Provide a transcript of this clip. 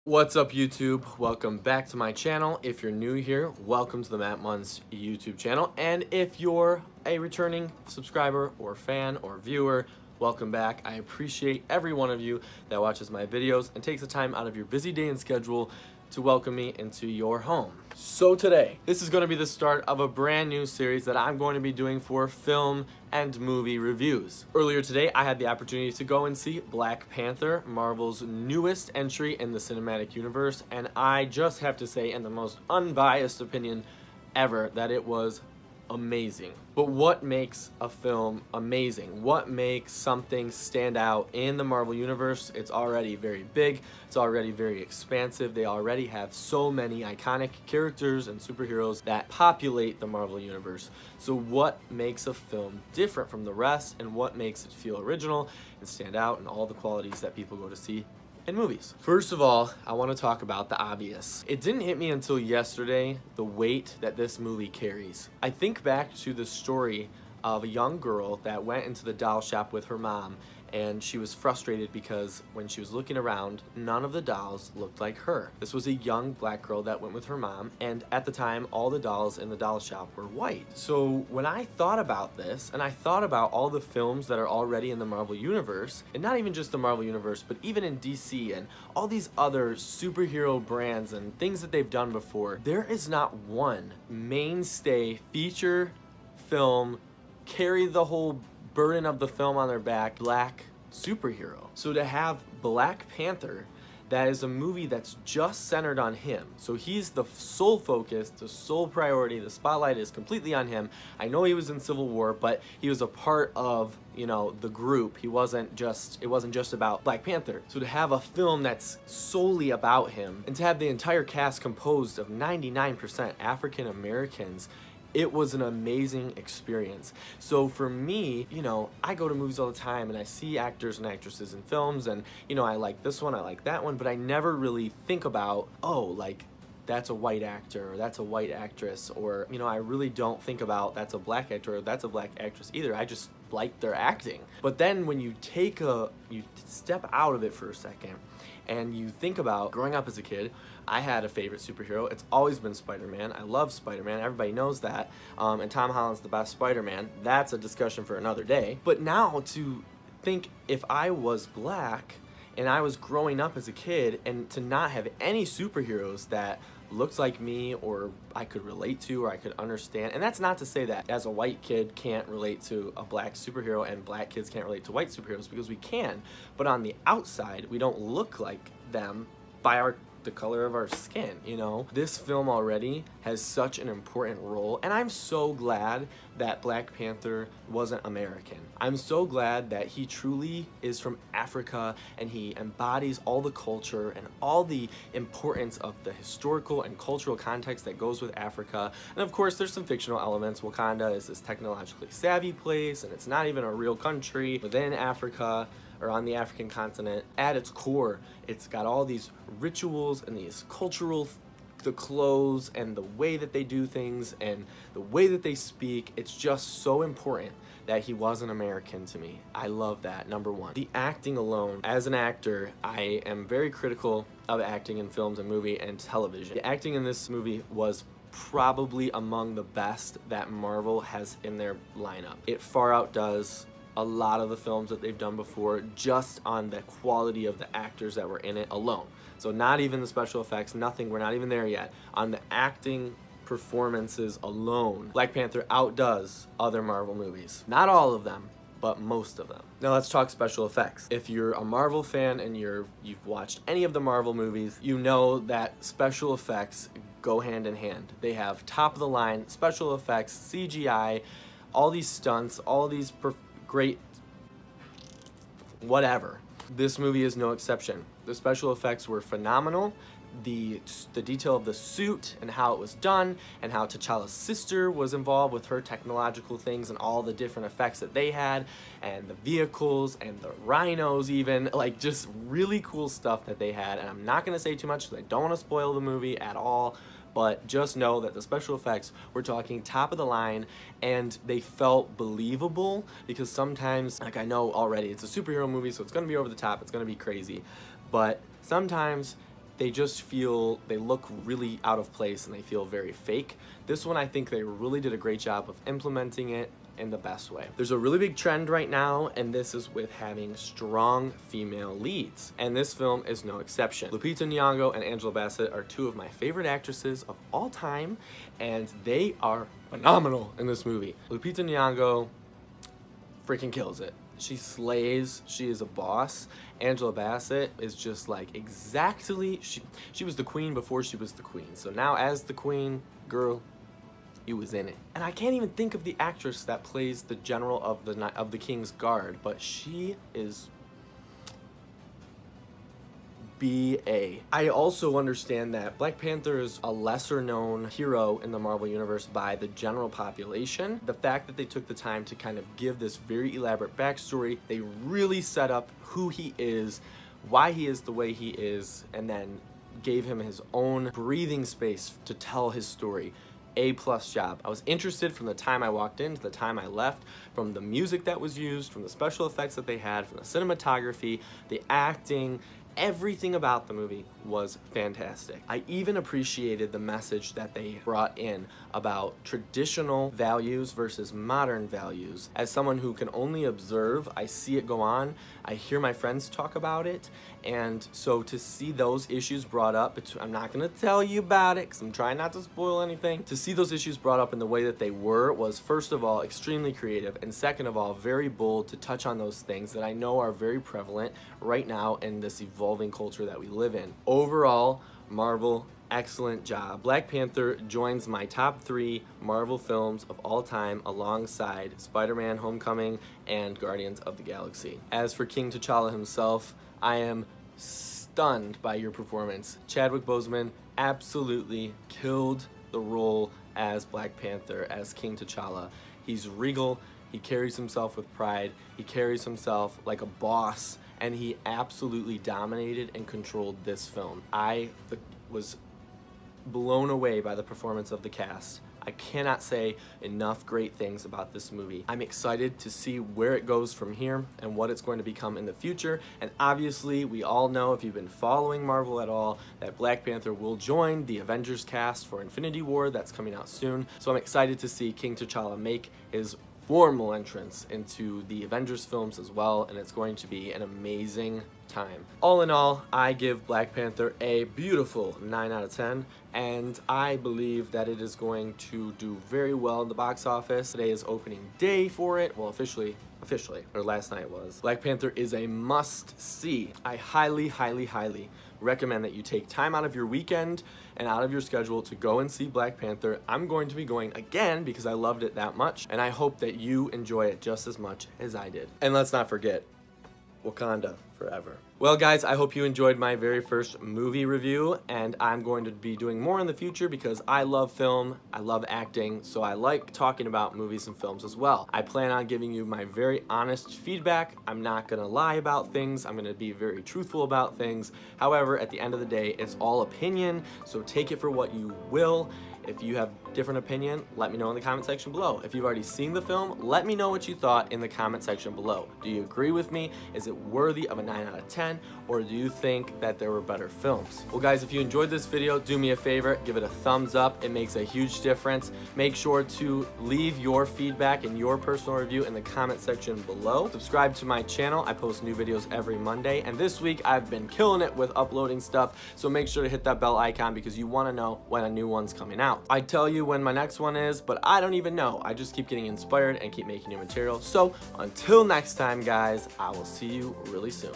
What's up, YouTube? Welcome back to my channel. If you're new here, welcome to the Muns YouTube channel. And if you're a returning subscriber or fan or viewer, welcome back. I appreciate every one of you that watches my videos and takes the time out of your busy day and schedule to welcome me into your home. So today, this is going to be the start of a brand new series that I'm going to be doing for film and movie reviews. Earlier today, I had the opportunity to go and see Black Panther, Marvel's newest entry in the cinematic universe, and I just have to say, in the most unbiased opinion ever, that it was amazing. But what makes a film amazing? What makes something stand out in the Marvel universe? It's already very big, it's already very expansive, they already have so many iconic characters and superheroes that populate the Marvel universe. So what makes a film different from the rest, and what makes it feel original and stand out, and all the qualities that people go to see in movies? First of all, I want to talk about the obvious. It didn't hit me until yesterday the weight that this movie carries. I think back to the story of a young girl that went into the doll shop with her mom, and she was frustrated because when she was looking around, none of the dolls looked like her. This was a young black girl that went with her mom, and at the time, all the dolls in the doll shop were white. So when I thought about this, and I thought about all the films that are already in the Marvel Universe, and not even just the Marvel Universe, but even in DC and all these other superhero brands and things that they've done before, there is not one mainstay feature film carry the whole burden of the film on their back black superhero. So to have Black Panther, that is a movie that's just centered on him. So he's the sole focus, the sole priority, the spotlight is completely on him. I know he was in Civil War, but he was a part of, the group. It wasn't just about Black Panther. So to have a film that's solely about him, and to have the entire cast composed of 99% African Americans, it was an amazing experience. So for me, I go to movies all the time and I see actors and actresses in films, and I like this one, I like that one, but I never really think about, that's a white actor or that's a white actress, or I really don't think about that's a black actor or that's a black actress either. I just like their acting. But then when you step out of it for a second and you think about growing up as a kid, I had a favorite superhero. It's always been Spider-Man. I love Spider-Man. Everybody knows that. And Tom Holland's the best Spider-Man. That's a discussion for another day. But now to think, if I was black and I was growing up as a kid, and to not have any superheroes that looked like me or I could relate to or I could understand. And that's not to say that as a white kid can't relate to a black superhero and black kids can't relate to white superheroes, because we can. But on the outside, we don't look like them by the color of our skin, This film already has such an important role, and I'm so glad that Black Panther wasn't American. I'm so glad that he truly is from Africa, and he embodies all the culture and all the importance of the historical and cultural context that goes with Africa. And of course, there's some fictional elements. Wakanda is this technologically savvy place, and it's not even a real country within Africa or on the African continent. At its core, it's got all these rituals and these the clothes and the way that they do things and the way that they speak. It's just so important that he wasn't American to me. I love that, number one. The acting alone, as an actor, I am very critical of acting in films and movie and television. The acting in this movie was probably among the best that Marvel has in their lineup. It far outdoes a lot of the films that they've done before, just on the quality of the actors that were in it alone. So not even the special effects, nothing, we're not even there yet. On the acting performances alone, Black Panther outdoes other Marvel movies. Not all of them, but most of them. Now let's talk special effects. If you're a Marvel fan and you've watched any of the Marvel movies, you know that special effects go hand in hand. They have top of the line special effects, CGI, all these stunts, all these great whatever. This movie is no exception. The special effects were phenomenal. The detail of the suit and how it was done, and how T'Challa's sister was involved with her technological things and all the different effects that they had, and the vehicles and the rhinos even, just really cool stuff that they had. And I'm not gonna say too much because I don't want to spoil the movie at all, but just know that the special effects, we're talking top of the line, and they felt believable, because sometimes, I know already, it's a superhero movie, so it's gonna be over the top, it's gonna be crazy, but sometimes they just feel, they look really out of place and they feel very fake. This one, I think they really did a great job of implementing it in the best way. There's a really big trend right now, and this is with having strong female leads, and this film is no exception. Lupita Nyong'o and Angela Bassett are two of my favorite actresses of all time, and they are phenomenal in this movie. Lupita Nyong'o freaking kills it. She slays. She is a boss. Angela Bassett is just like exactly, she was the queen before she was the queen. So now as the queen, girl, you was in it. And I can't even think of the actress that plays the general of the King's Guard, but she is B.A. I also understand that Black Panther is a lesser known hero in the Marvel Universe by the general population. The fact that they took the time to kind of give this very elaborate backstory, they really set up who he is, why he is the way he is, and then gave him his own breathing space to tell his story. A+ job. I was interested from the time I walked in to the time I left, from the music that was used, from the special effects that they had, from the cinematography, the acting. Everything about the movie was fantastic. I even appreciated the message that they brought in about traditional values versus modern values. As someone who can only observe, I see it go on, I hear my friends talk about it, and so to see those issues brought up, I'm not gonna tell you about it because I'm trying not to spoil anything. To see those issues brought up in the way that they were was, first of all, extremely creative, and second of all, very bold to touch on those things that I know are very prevalent right now in this evolving culture that we live in. Overall, Marvel, excellent job. Black Panther joins my top 3 Marvel films of all time alongside Spider-Man: Homecoming and Guardians of the Galaxy. As for King T'Challa himself, I am stunned by your performance. Chadwick Boseman absolutely killed the role as Black Panther, as King T'Challa. He's regal, he carries himself with pride, he carries himself like a boss, and he absolutely dominated and controlled this film. I was blown away by the performance of the cast. I cannot say enough great things about this movie. I'm excited to see where it goes from here and what it's going to become in the future. And obviously, we all know, if you've been following Marvel at all, that Black Panther will join the Avengers cast for Infinity War. That's coming out soon. So I'm excited to see King T'Challa make his formal entrance into the Avengers films as well, and it's going to be an amazing time. All in all, I give Black Panther a beautiful 9 out of 10, and I believe that it is going to do very well in the box office. Today is opening day for it. Well, officially, or last night was. Black Panther is a must-see. I highly recommend that you take time out of your weekend and out of your schedule to go and see Black Panther. I'm going to be going again because I loved it that much, and I hope that you enjoy it just as much as I did. And let's not forget, Wakanda forever. Well guys, I hope you enjoyed my very first movie review, and I'm going to be doing more in the future because I love film, I love acting, so I like talking about movies and films as well. I plan on giving you my very honest feedback. I'm not gonna lie about things, I'm gonna be very truthful about things. However, at the end of the day, it's all opinion, so take it for what you will. If you have a different opinion, let me know in the comment section below. If you've already seen the film, let me know what you thought in the comment section below. Do you agree with me? Is it worthy of a 9 out of 10? Or do you think that there were better films? Well guys, if you enjoyed this video, do me a favor, give it a thumbs up. It makes a huge difference. Make sure to leave your feedback and your personal review in the comment section below. Subscribe to my channel. I post new videos every Monday, and this week I've been killing it with uploading stuff, so make sure to hit that bell icon because you want to know when a new one's coming out. I tell you when my next one is, but I don't even know. I just keep getting inspired and keep making new material. So until next time guys, I will see you really soon.